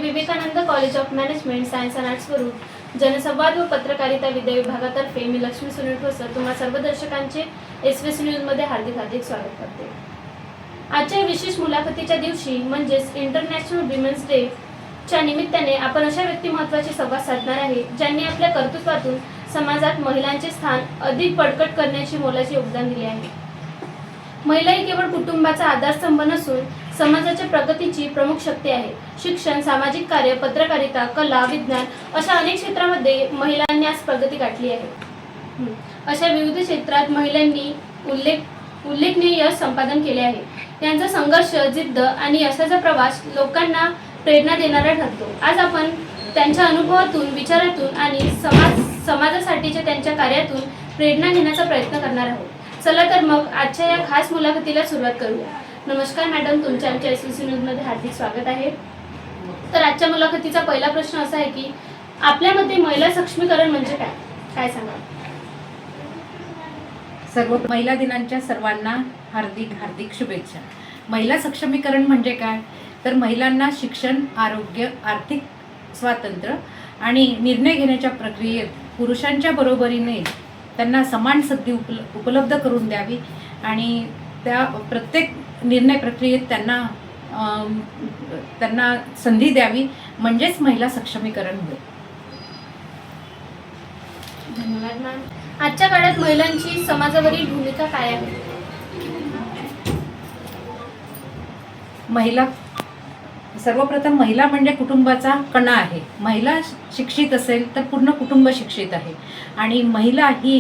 Vivekananda college of management science and arts वरून जनसंवाद व पत्रकारिता विद्या विभागातर्फे मी लक्ष्मी सुनील ठोसर तुम्हा सर्व दर्शकांचे एसबीएस न्यूजमध्ये हार्दिक स्वागत करते। आजच्या विशेष मुलाखतीच्या दिवशी म्हणजेच इंटरनॅशनल विमेन्स डे च्या निमित्ताने आपण अशा व्यक्तिमत्वाचे संवाद साधणार आहे ज्यांनी आपल्या कर्तृत्वातून समाजात महिलांचे स्थान अधिक बळकट करण्याची मोलाचे योगदान दिले आहे। महिला ही केवळ कुटुंबाचा आधारस्तंभ नसून समाजाच्या प्रगतीची प्रमुख शक्ती आहे। शिक्षण, सामाजिक कार्य, पत्रकारिता, कला, विज्ञान अशा अनेक क्षेत्रामध्ये महिलांनी आज प्रगती गाठली आहे। अशा विविध क्षेत्रात महिलांनी उल्लेखनीय यश संपादन केले आहे। त्यांचा संघर्ष, जिद्द आणि यशाचा प्रवास लोकांना प्रेरणा देणारा ठरतो। आज आपण त्यांच्या अनुभवातून, विचारातून आणि समाजासाठीच्या त्यांच्या कार्यातून प्रेरणा घेण्याचा प्रयत्न करणार आहोत। चला तर मग आजच्या या खास मुलाखतीला सुरुवात करूया। नमस्कार मॅडम, तुमच्या आमच्या एसबीएस न्यूजमध्ये हार्दिक स्वागत आहे। तर आजच्या मुलाखतीचा पहिला प्रश्न असा आहे की आपल्यामध्ये महिला सक्षमीकरण म्हणजे काय सांगाल? सर्व महिला दिनांच्या सर्वांना हार्दिक शुभेच्छा। महिला सक्षमीकरण म्हणजे काय? तर महिलांना शिक्षण, आरोग्य, आर्थिक स्वातंत्र्य आणि निर्णय घेण्याच्या प्रक्रियेत पुरुषांच्या बरोबरीने त्यांना समान संधी उपलब्ध करून द्यावी आणि त्या प्रत्येक निर्णय प्रक्रियेत त्यांना संधी द्यावी, म्हणजेच महिला सक्षमीकरण होईल। धन्यवाद मॅम। आजच्या काळात महिलांची समाजावरील भूमिका काय आहे? सर्वप्रथम महिला म्हणजे कुटुंबाचा कणा आहे। महिला शिक्षित असेल तर पूर्ण कुटुंब शिक्षित आहे आणि महिला ही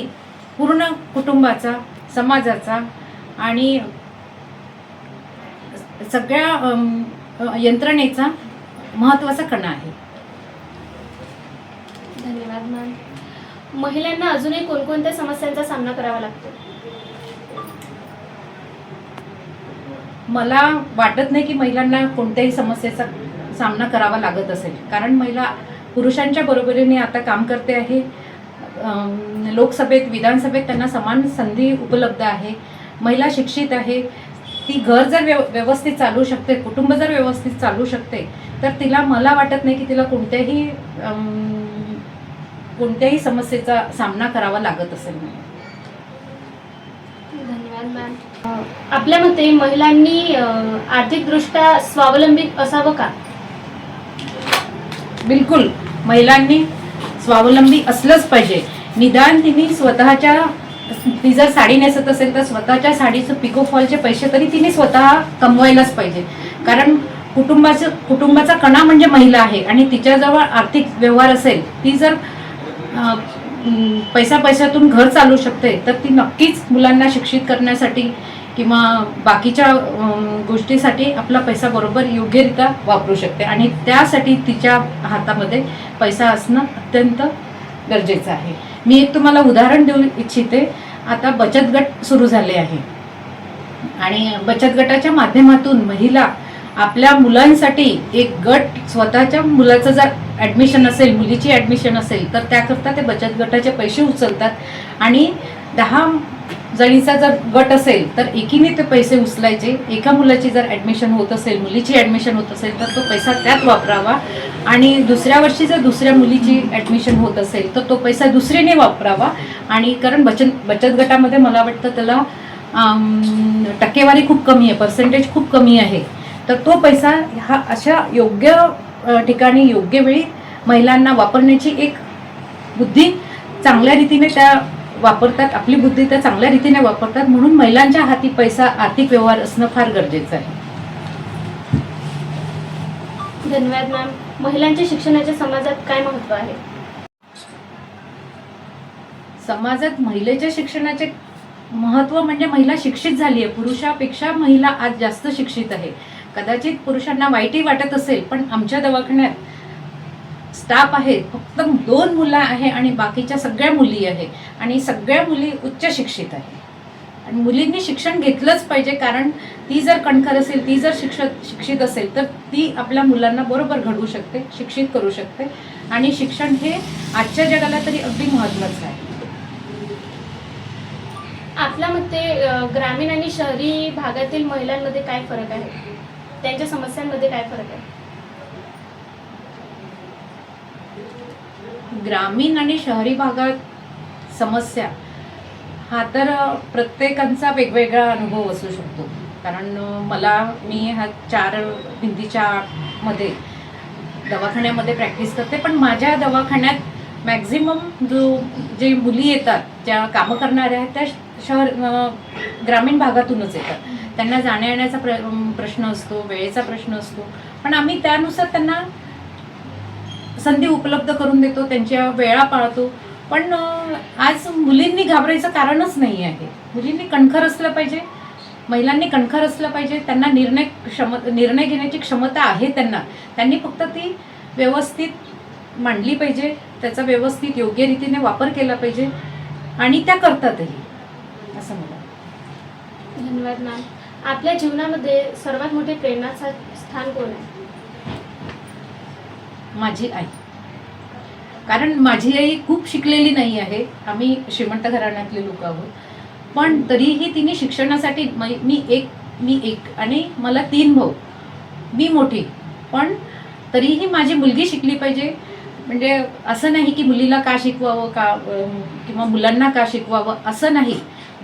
पूर्ण कुटुंबाचा, समाजाचा आणि सगळ्या यंत्रणेचा महत्त्वाचा कणा आहे। धन्यवाद मॅम। महिलांना अजूनही कोणकोणत्या समस्यांचा सामना करावा लागतो? मला वाटत नाही की महिलांना कोणत्याही समस्येचा सामना करावा लागत असेल, कारण महिला पुरुषांच्या बरोबरीने आता काम करते आहे। लोकसभेत, विधानसभेत त्यांना समान संधी उपलब्ध आहे। महिला शिक्षित आहे, ती घर जर व्यवस्थित चालू शकते, कुटुंब जर व्यवस्थित चालू शकते, तर मला वाटत नाही की तिला कोणत्याही समस्येचा सामना करावा लागत असेल। धन्यवाद मॅम। आपल्या मते महिलांनी आर्थिकदृष्ट्या स्वावलंबी असावं का? बिलकुल, महिलांनी स्वावलंबी असलंच पाहिजे। निदान ती जर साडी नेसत असेल तर स्वतःच्या साडीचं पिकोफॉलचे पैसे तरी तिने स्वतः कमवायलाच पाहिजे, कारण कुटुंबाचा कणा म्हणजे महिला आहे आणि तिच्याजवळ आर्थिक व्यवहार असेल, ती जर पैशातून घर चालू शकते, तर ती नक्कीच मुलांना शिक्षित करण्यासाठी किंवा बाकीच्या गोष्टीसाठी आपला पैसा बरोबर योग्यरित्या वापरू शकते आणि त्यासाठी तिच्या हातामध्ये पैसा असणं अत्यंत गरजेचं आहे। मी एक तुम्हाला उदाहरण देऊ इच्छिते। आता बचत गट सुरू झाले आहे आणि बचत गटाच्या माध्यमातून महिला आपल्या मुलांसाठी एक गट, स्वतःच्या मुलाचं जर ॲडमिशन असेल, मुलीची ॲडमिशन असेल, तर त्याकरता ते बचत गटाचे पैसे उचलतात आणि 10 जणीचा जर गट असेल तर एकीने ते पैसे उचलायचे। एका मुलाची जर ॲडमिशन होत असेल, मुलीची ॲडमिशन होत असेल, तर तो पैसा त्यात वापरावा आणि दुसऱ्या वर्षी जर दुसऱ्या मुलीची ॲडमिशन होत असेल तर तो पैसा दुसरीने वापरावा। आणि कारण बचत गटामध्ये मला वाटतं त्याला टक्केवारी खूप कमी आहे, पर्सेंटेज खूप कमी आहे, तर तो पैसा हा अशा योग्य ठिकाणी योग्य वेळी महिलांना वापरण्याची एक बुद्धी चांगल्या रीतीने त्या वापरतात, आपली बुद्धी त्या चांगल्या रीतीने वापरतात, म्हणून महिलांच्या हाती पैसा, आर्थिक व्यवहार असणं फार गरजेचं आहे। धन्यवाद मॅम। महिलांच्या शिक्षणाच्या समाजात काय महत्त्व आहे? समाजात महिलेच्या शिक्षणाचे महत्त्व म्हणजे महिला शिक्षित झाली आहे। पुरुषापेक्षा महिला आज जास्त शिक्षित आहे। कदाचित पुरुषांना वाईटही वाटत असेल, पण आमच्या दवाखान्यात स्टाफ आहे फक्त 2 मुलं आहे आणि बाकीच्या सगळ्या मुली आहे आणि सगळ्या मुली उच्च शिक्षित आहे आणि मुलींनी शिक्षण घेतलंच पाहिजे, कारण ती जर कणखर असेल, ती जर शिक्षित असेल तर ती आपल्या मुलांना बरोबर घडवू शकते, शिक्षित करू शकते आणि शिक्षण हे आजच्या जगाला तरी अगदी महत्त्वाचं आहे। आपल्या मते ग्रामीण आणि शहरी भागातील महिलांमध्ये काय फरक आहे? त्यांच्या समस्यांमध्ये काय फरक आहे? ग्रामीण आणि शहरी भागात समस्या हा तर प्रत्येकाचा वेगवेगळा अनुभव असू शकतो. कारण मी ह्या 4 भिंतीच्या मध्ये दवाखान्यामध्ये प्रॅक्टिस करते, पण माझ्या दवाखान्यात मॅक्झिमम जे मुली येतात, ज्या कामं करणाऱ्या आहेत, त्या ग्रामीण भागातूनच येतात. त्यांना जाण्या येण्याचा प्रश्न असतो, वेळेचा प्रश्न असतो, पण आम्ही त्यानुसार त्यांना संधी उपलब्ध करून देतो, त्यांच्या वेळा पाळतो. पण आज मुलींनी घाबरायचं कारणच नाही आहे. मुलींनी कणखर असलं पाहिजे, महिलांनी कणखर असलं पाहिजे. त्यांना निर्णय घेण्याची क्षमता आहे. त्यांनी फक्त ती व्यवस्थित मांडली पाहिजे, त्याचा व्यवस्थित योग्य रीतीने वापर केला पाहिजे, आणि त्या करतातही, असं मला. धन्यवाद मॅम. आपल्या जीवनामध्ये सर्वात मोठे प्रेरणाचं स्थान कोण आहे? माझी आई. कारण माझी आई खूप शिकलेली नाही आहे. आम्ही श्रीमंत घराण्यातले लोक आहोत, पण तरीही तिने शिक्षणासाठी मी एक आणि मला 3 भाऊ, मी मोठी, पण तरीही माझी मुलगी शिकली पाहिजे. म्हणजे असं नाही की मुलीला का शिकवावं का किंवा मुलांना का शिकवावं, असं नाही.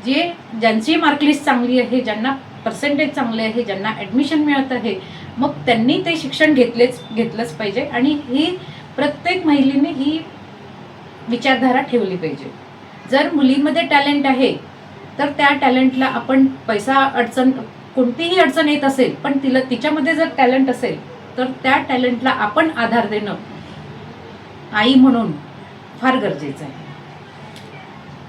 ज्यांची मार्कलिस्ट चांगली आहे, ज्यांना पर्सेंटेज चांगले आहे, ज्यांना ॲडमिशन मिळत आहे, मग त्यांनी ते शिक्षण घेतलंच पाहिजे. आणि ही प्रत्येक महिलेने ही विचारधारा ठेवली पाहिजे. जर मुलीमध्ये टॅलेंट आहे तर त्या टॅलेंटला आपण कोणतीही अडचण येत असेल, पण तिच्यामध्ये जर टॅलेंट असेल तर त्या टॅलेंटला आपण आधार देणं आई म्हणून फार गरजेचं आहे.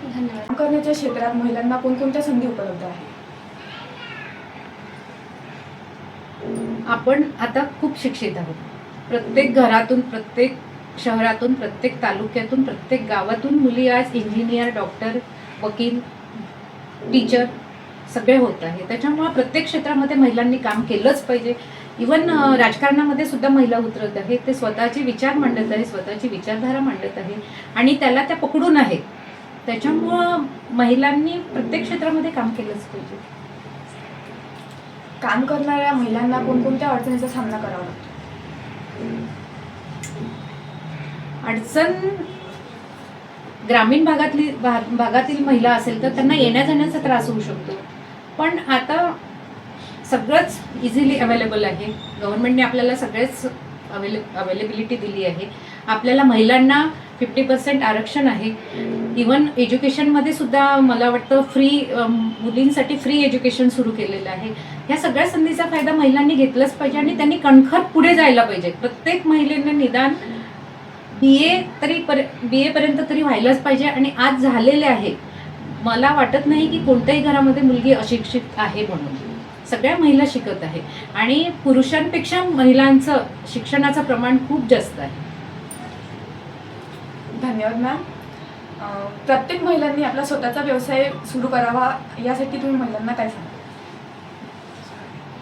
धन्यवाद. काम करण्याच्या क्षेत्रात महिलांना कोणकोणत्या संधी उपलब्ध आहेत? आपण आता खूप शिक्षित आहोत. प्रत्येक घरातून, प्रत्येक शहरातून, प्रत्येक तालुक्यातून, प्रत्येक गावातून मुली आज इंजिनियर, डॉक्टर, वकील, टीचर सगळे होत आहे. त्याच्यामुळे प्रत्येक क्षेत्रामध्ये महिलांनी काम केलंच पाहिजे. इवन राजकारणामध्ये सुद्धा महिला उतरत आहे. ते स्वतःचे विचार मांडत आहे, स्वतःची विचारधारा मांडत आहे, आणि त्याला त्या पकडून आहेत. त्याच्यामुळं महिलांनी प्रत्येक क्षेत्रामध्ये काम केलंच पाहिजे. काम करणाऱ्या महिलांना कोणकोणत्या अडचणीचा सामना करावा लागतो? अडचण ग्रामीण भागातील महिला असेल तर त्यांना येण्या जाण्याचा त्रास होऊ शकतो. पण आता सगळंच इझिली अवेलेबल आहे. गव्हर्नमेंटने आपल्याला सगळेच अवेलेबिलिटी दिली आहे. आपल्याला महिलांना 50% आरक्षण आहे. इवन एज्युकेशनमध्ये सुद्धा मला वाटतं मुलींसाठी फ्री एज्युकेशन सुरू केलेलं आहे. ह्या सगळ्या संधीचा फायदा महिलांनी घेतलाच पाहिजे, आणि त्यांनी कणखर पुढे जायला पाहिजे. प्रत्येक महिलेने निदान BA पर्यंत तरी व्हायलाच पाहिजे, आणि आज झालेले आहे. मला वाटत नाही की कोणत्याही घरामध्ये मुलगी अशिक्षित आहे म्हणून. सगळ्या महिला शिकत आहे, आणि पुरुषांपेक्षा महिलांचं शिक्षणाचं प्रमाण खूप जास्त आहे. धन्यवाद मॅम. प्रत्येक महिलांनी आपला स्वतःचा व्यवसाय सुरू करावा, यासाठी तुम्ही महिलांना काय सांगा?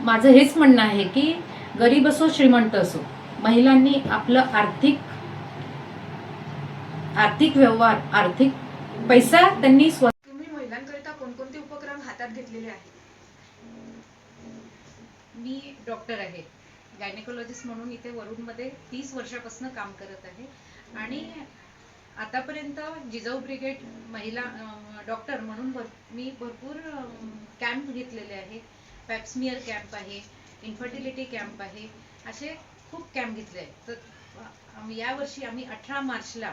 माझं हेच म्हणणं आहे की गरीब असो श्रीमंत असो, महिलांनी आपलं आर्थिक व्यवहार, आर्थिक पैसा त्यांनी तुम्ही महिलांकरिता कोणकोणते उपक्रम हातात घेतलेले आहेत? मी डॉक्टर आहे, गायनेकोलॉजिस्ट म्हणून इथे वरुडमध्ये 30 वर्षापासून काम करत आहे, आणि आतापर्यंत जिजाऊ ब्रिगेड महिला डॉक्टर म्हणून मी भरपूर कॅम्प घेतलेले आहे. पॅप्समियर कॅम्प आहे, इन्फर्टिलिटी कॅम्प आहे, असे खूप कॅम्प घेतले आहेत. तर यावर्षी आम्ही 18 मार्चला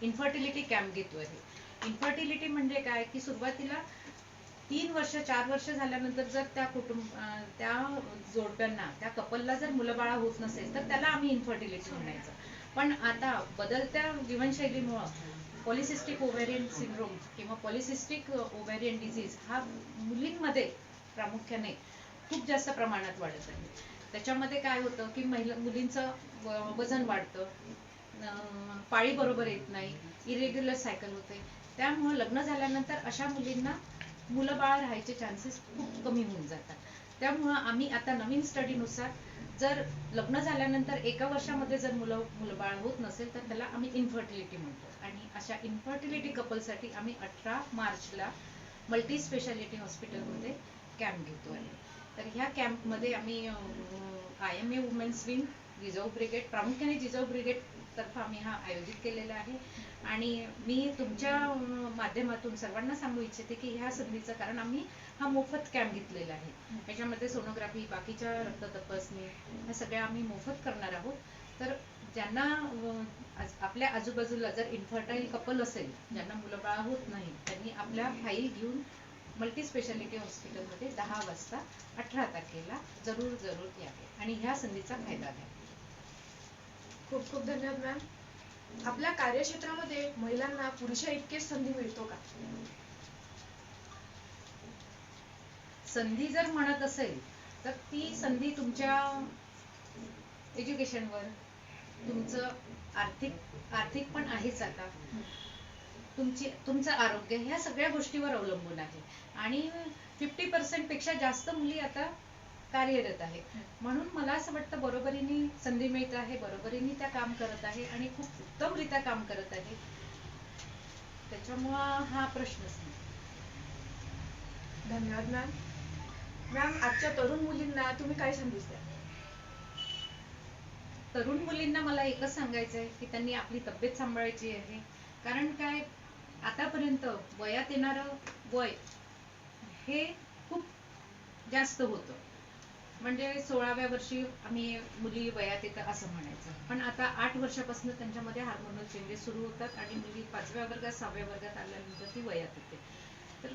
इन्फर्टिलिटी कॅम्प घेतो आहे. इन्फर्टिलिटी म्हणजे काय की सुरुवातीला 3 वर्ष 4 वर्ष झाल्यानंतर जर त्या जोडप्यांना, त्या कपलला जर मुलंबाळा होत नसेल तर त्याला आम्ही इन्फर्टिलिटी म्हणायचं. पण आता बदलत्या जीवनशैलीमुळं पॉलिसिस्टिक ओव्हॅरियन सिंड्रोम किंवा पॉलिसिस्टिक ओव्हॅरियन डिझीज हा मुलींमध्ये प्रामुख्याने खूप जास्त प्रमाणात वाढत आहे. त्याच्यामध्ये काय होतं की मुलींचं वजन वाढतं, पाळी बरोबर येत नाही, इरेग्युलर सायकल होते. त्यामुळं लग्न झाल्यानंतर अशा मुलींना मुलं बाळ राहायचे चान्सेस खूप कमी होऊन जातात. त्यामुळं आम्ही आता नवीन स्टडीनुसार जर लग्न झाल्यानंतर 1 वर्षामध्ये जर मुलं बाळ होत नसेल तर त्याला आम्ही इन्फर्टिलिटी म्हणतो. आणि अशा इन्फर्टिलिटी कपलसाठी आम्ही 18 मार्चला मल्टी स्पेशालिटी हॉस्पिटलमध्ये कॅम्प घेतो आहे. तर ह्या कॅम्पमध्ये आम्ही IMA women's wing, Jijau brigade, प्रामुख्याने जिजाऊ ब्रिगेड तर्फे आम्ही हा आयोजित केलेला आहे. आणि मी तुमच्या माध्यमातून सर्वांना सांगू इच्छिते की ह्या संधीचं, कारण आम्ही हा मोफत कॅम्प घेतलेला आहे. याच्यामध्ये सोनोग्राफी, बाकीच्या रक्त तपासणी ह्या सगळ्या आम्ही मोफत करणार आहोत. तर ज्यांना आपल्या आजूबाजूला जर इन्फर्टाईल कपल असेल, ज्यांना मुलंबाळ होत नाही, त्यांनी आपल्या फाईल घेऊन मल्टी स्पेशालिटी हॉस्पिटलमध्ये 10 वाजता 18 तारखेला जरूर यावे आणि ह्या संधीचा फायदा घ्या. खूप खूप धन्यवाद मॅम. आपल्या कार्यक्षेत्रामध्ये महिलांना पुरुषा इतकेच संधी मिळतो का? संधी जर म्हणत असेल तर ती संधी तुमच्या एज्युकेशनवर, तुमचं आर्थिक पण आहेच, आता तुमचं आरोग्य, ह्या सगळ्या गोष्टीवर अवलंबून आहे. आणि 50% पेक्षा जास्त मुली आता कार्यरत आहे. म्हणून मला असं वाटतं बरोबरीने संधी मिळत आहे, बरोबरीने त्या काम करत आहे आणि खूप उत्तमरित्या काम करत आहे. त्याच्यामुळं हा प्रश्नच नाही. धन्यवाद मॅम. मॅम, आजच्या तरुण मुलींना तुम्ही काय संदेश द्या? तरुण मुलींना मला एकच सांगायचं आहे की त्यांनी आपली तब्येत सांभाळायची आहे. कारण काय, आतापर्यंत वयात येणारं वय हे खूप जास्त होतं. म्हणजे 16व्या वर्षी आम्ही मुली वयात येतं असं म्हणायचं, पण आता 8 वर्षापासून त्यांच्यामध्ये हार्मोनल चेंजेस सुरू होतात आणि मुली 5व्या वर्गात 6व्या वर्गात आल्यानंतर ती वयात येते. तर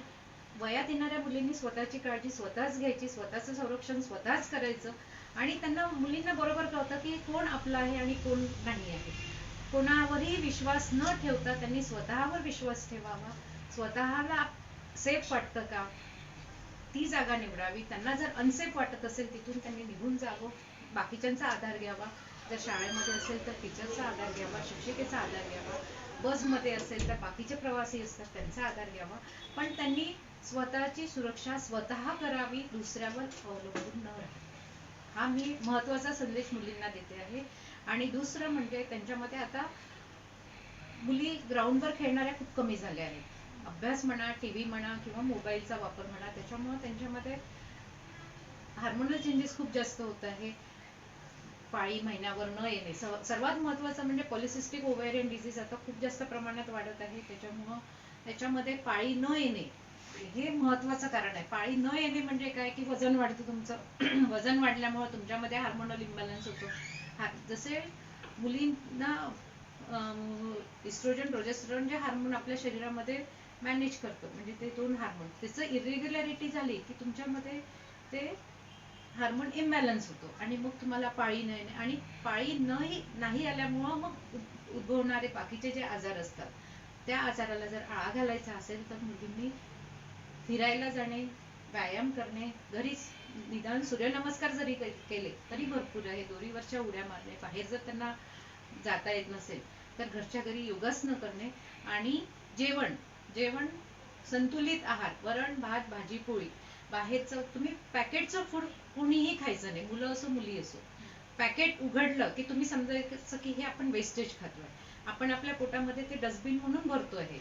वयात येणाऱ्या मुलींनी स्वतःची काळजी स्वतःच घ्यायची, स्वतःचं संरक्षण स्वतःच करायचं. आणि मुलींना बरोबर कळतं की कोण आपलं आहे आणि कोण नाही आहे. कोणावरही विश्वास न ठेवता त्यांनी स्वतःवर विश्वास ठेवावा. स्वतःला सेफ वाटतं का ती जागा निवडावी. त्यांना जर अनसेफ वाटत असेल तिथून त्यांनी निघून जावं. बाकीच्यांचा आधार घ्यावा. जर शाळेमध्ये असेल तर टीचरचा आधार घ्यावा, शिक्षिकेचा आधार घ्यावा. बसमध्ये असेल तर बाकीचे प्रवासी असतात त्यांचा आधार घ्यावा. पण त्यांनी स्वतःची सुरक्षा स्वतः करावी, दुसऱ्यावर अवलंबून न राहावे. हा मी महत्वाचा संदेश मुलींना देते आहे. आणि दुसरं म्हणजे त्यांच्यामध्ये आता मुली ग्राउंडवर खेळणाऱ्या खूप कमी झाल्या आहेत. अभ्यास म्हणा, टीव्ही म्हणा किंवा मोबाईलचा वापर म्हणा, त्याच्यामुळे त्यांच्यामध्ये हार्मोनल चेंजेस खूप जास्त होत आहे. पाळी महिन्यावर न येणे, सर्वात महत्वाचं म्हणजे पॉलिसिस्टिक ओव्हेरियन डिझीज आता खूप जास्त प्रमाणात वाढत आहे. त्याच्यामुळं त्याच्यामध्ये पाळी न येणे हे महत्वाचं कारण आहे. पाळी न येणे म्हणजे काय की वजन वाढतं तुमचं. वजन वाढल्यामुळे तुमच्यामध्ये हार्मोनल इम्बॅलन्स होतो. जसे मुलींना इस्ट्रोजन, प्रोजेस्टेरॉन जे हार्मोन आपल्या शरीरामध्ये मॅनेज करतो, म्हणजे ते 2 हार्मोन, त्याचं इरेग्युलॅरिटी झाली की तुमच्यामध्ये ते हार्मोन इम्बॅलन्स होतो आणि मग तुम्हाला पाळी न येणे. आणि पाळी नाही आल्यामुळं मग उद्भवणारे बाकीचे जे आजार असतात, त्या आजाराला जर आळा घालायचा असेल तर मुलींनी फिरायला जाणे, व्यायाम करणे, घरीच निदान सूर्यनमस्कार जरी केले तरी भरपूर आहे. दोरीवरच्या उड्या मारणे, बाहेर जर त्यांना जाता येत नसेल तर घरच्या घरी योगासनं करणे. आणि जेवण संतुलित आहार, वरण भात भाजी पोळी. बाहेरचं तुम्ही पॅकेटचं फूड कोणीही खायचं नाही, मुलं असो मुली असो. पॅकेट उघडलं की तुम्ही समजायचं की हे आपण वेस्टेज खातोय, आपण आपल्या पोटामध्ये ते डस्टबिन म्हणून भरतो आहे.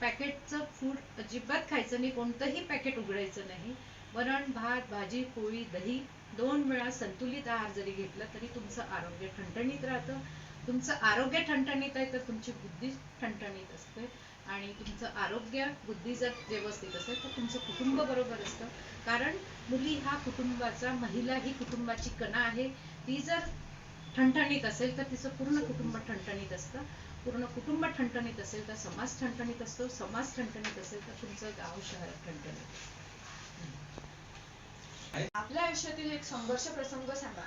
पॅकेटचं फूड अजिबात खायचं नाही, कोणतंही पॅकेट उघडायचं नाही. वरण भात भाजी पोळी दही 2 वेळा संतुलित आहार जरी घेतला तरी तुमचं आरोग्य ठणठणीत राहतं. तुमचं आरोग्य ठणठणीत आहे तर तुमची बुद्धी ठणठणीत असते. आणि तुमचं आरोग्य बुद्धी जर व्यवस्थित असेल तर तुमचं कुटुंब बरोबर असतं. कारण मुली हा कुटुंबाचा, महिला ही कुटुंबाची कणा आहे. ती जर ठणठणीत असेल तर तिचं पूर्ण कुटुंब ठणठणीत असतं. पूर्ण कुटुंब ठणठणीत असेल तर समाज ठणठणीत असतो. समाज ठणठणीत असेल तर तुमचं गाव शहर ठणठणीत. आपल्या आयुष्यातील एक संघर्ष प्रसंग सांगा.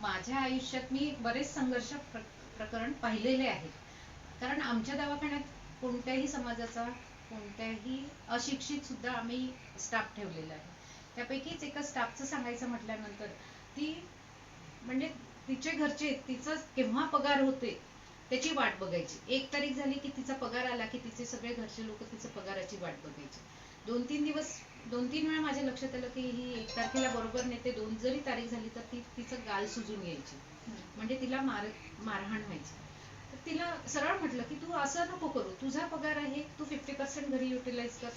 माझ्या आयुष्यात मी बरेच संघर्ष प्रकरण पाहिलेले आहेत. कारण आमच्या दवाखान्यात कोणत्याही समाजाचा, कोणत्याही अशिक्षित सुद्धा आम्ही स्टाफ ठेवलेला आहे. त्यापैकीच एका स्टाफचं सांगायचं म्हटल्यानंतर ती म्हणजे तिचे घरचे तिचं केव्हा पगार होते त्याची वाट बघायची. 1 तारीख झाली की तिचा पगार आला की तिचे सगळे घरचे लोक तिचं पगाराची वाट बघायची. 2-3 वेळा माझ्या लक्षात आलं की ही 1 तारखेला बरोबर नेते, 2 जरी तारीख झाली तर तिचं गाल सुजून यायची, म्हणजे तिला मारहाण व्हायची. तर तिला सरळ म्हटलं की तू असं नको करू, तुझा पगार आहे, तू 50% घरी युटिलाइज कर,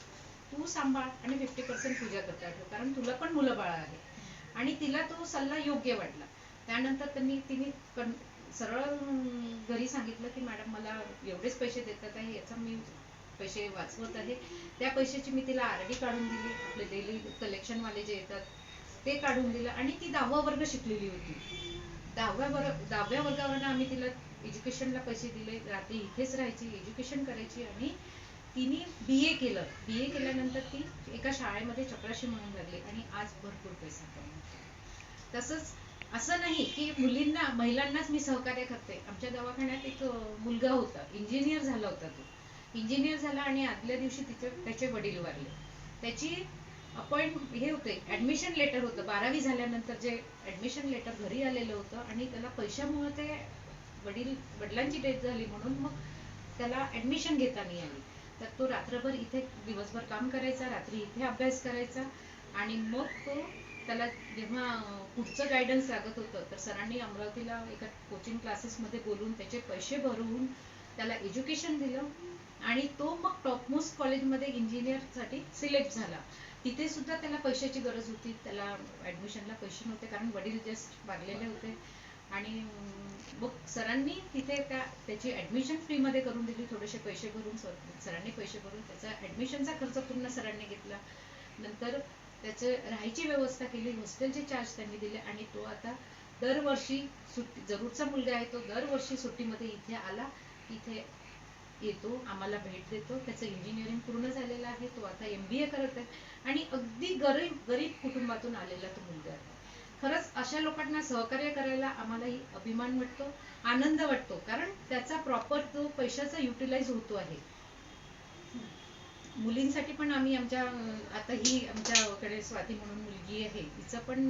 तू सांभाळ आणि 50% तुझ्या करता ठेव, कारण तुला पण मुलं बाळ आहे. आणि तिला तो सल्ला योग्य वाटला. त्यानंतर तिने सरळ घरी सांगितलं की मॅडम मला एवढेच पैसे देतात आहे, याचा मी पैसे वाचवत आहे. त्या पैशाची मी तिला आरडी काढून दिली, आपले डेली कलेक्शनवाले जे येतात ते काढून दिलं. आणि ती 10वा वर्ग शिकलेली होती. 10व्या वर्गावर आम्ही तिला एज्युकेशनला पैसे दिले. रात्री इथेच राहायची, एज्युकेशन करायची. आणि तिने BA केलं. BA केल्यानंतर ती एका शाळेमध्ये चपराशी म्हणून लागली आणि आज भरपूर पैसा कमवते. तसंच असं नाही की महिलांनाच मी सहकार्य करते. आमच्या दवाखान्यात एक मुलगा होता, इंजिनियर झाला होता. तो इंजिनियर झाला आणि आदल्या दिवशी त्याचे वडील वारले. त्याची हे होते, ऍडमिशन लेटर होतं. 12वी झाल्यानंतर जे ऍडमिशन लेटर घरी आलेलं होतं आणि त्याला पैशामुळे ते वडिलांची डेथ झाली म्हणून मग त्याला ऍडमिशन घेता नाही आली. तर तो रात्रभर इथे दिवसभर काम करायचा, रात्री इथे अभ्यास करायचा. आणि मग तो त्याला जेव्हा पुढचं गायडन्स लागत होतं तर सरांनी अमरावतीला एका कोचिंग क्लासेसमध्ये बोलून त्याचे पैसे भरवून त्याला एज्युकेशन दिलं. आणि तो मग टॉपमोस्ट कॉलेजमध्ये इंजिनियरसाठी सिलेक्ट झाला. तिथे सुद्धा त्याला पैशाची गरज होती. त्याला ऍडमिशनला पैसे नव्हते कारण वडील जस्ट वारलेले होते. आणि मग सरांनी तिथे त्याची ऍडमिशन फ्रीमध्ये करून दिली. थोडेसे पैसे भरून सरांनी पैसे भरून त्याचा ऍडमिशनचा खर्च पूर्ण सरांनी घेतला. नंतर त्याचं राहायची व्यवस्था केली, हॉस्टेलचे चार्ज त्यांनी दिले. आणि तो आता दरवर्षी जरूरचा मुलगा आहे, तो दरवर्षी सुट्टीमध्ये इथे आला, इथे येतो, आम्हाला भेट देतो. त्याचं इंजिनिअरिंग पूर्ण झालेलं आहे. तो आता MBA करत आहे. आणि अगदी गरीब कुटुंबातून आलेला तो मुलगा आहे. खरंच अशा लोकांना सहकार्य करायला आम्हालाही अभिमान वाटतो, आनंद वाटतो. कारण त्याचा प्रॉपर तो पैशाचा युटिलाइज होतो आहे. मुलींसाठी पण आम्ही आता ही आमच्याकडे स्वाती म्हणून मुलगी आहे, तिचं पण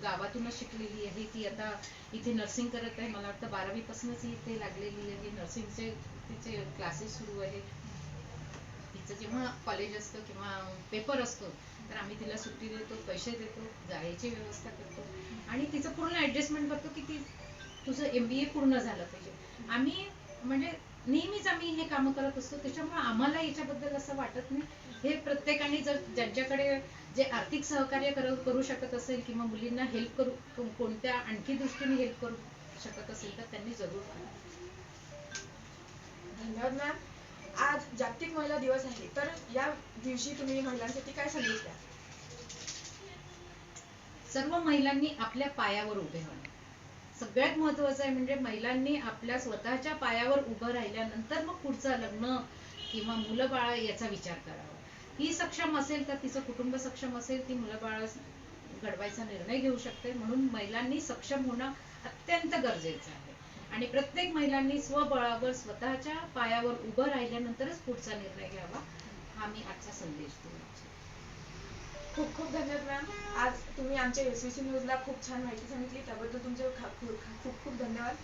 गावातूनच शिकलेली आहे. ती आता इथे नर्सिंग करत आहे. मला वाटतं 12वी पासूनच इथे लागलेली आहे. नर्सिंगचे तिचे क्लासेस सुरू आहे. तिचं जेव्हा कॉलेज असतं किंवा पेपर असतो तर आम्ही तिला सुट्टी देतो, पैसे देतो, जायची व्यवस्था करतो आणि तिचं पूर्ण ऍडजस्टमेंट करतो की तुझं MBA पूर्ण झालं पाहिजे. आम्ही म्हणजे नेहमीच आम्ही हे कामं करत असतो. त्याच्यामुळे आम्हाला याच्याबद्दल असं वाटत नाही. हे प्रत्येकाने जर ज्यांच्याकडे जे आर्थिक सहकार्य करू शकत असेल किंवा मुलींना हेल्प करू, कोणत्या आणखी दृष्टीने हेल्प करू शकत असेल तर त्यांनी जरूर करा. धन्यवाद मॅम. आज जागतिक महिला दिवस आहे, तर या दिवशी तुम्ही महिलांसाठी काय संदेश द्या? सर्व महिलांनी आपल्या पायावर उभे राहावे. सगळ्यात महत्वाचं आहे म्हणजे महिलांनी आपल्या स्वतःच्या पायावर उभं राहिल्यानंतर मग पुढचं लग्न किंवा मुलं बाळ याचा विचार करावा. ही सक्षम असेल तर तिचं कुटुंब सक्षम असेल, ती मुलं बाळ घडवायचा निर्णय घेऊ शकते. म्हणून महिलांनी सक्षम होणं अत्यंत गरजेचं आहे. आणि प्रत्येक महिलांनी स्वबळावर स्वतःच्या पायावर उभं राहिल्यानंतरच पुढचा निर्णय घ्यावा, हा मी आजचा संदेश देतो. खूप खूप धन्यवाद मॅम. आज तुम्ही आमच्या SVC न्यूजला खूप छान माहिती सांगितली, त्याबद्दल तुमचे खूप खूप धन्यवाद.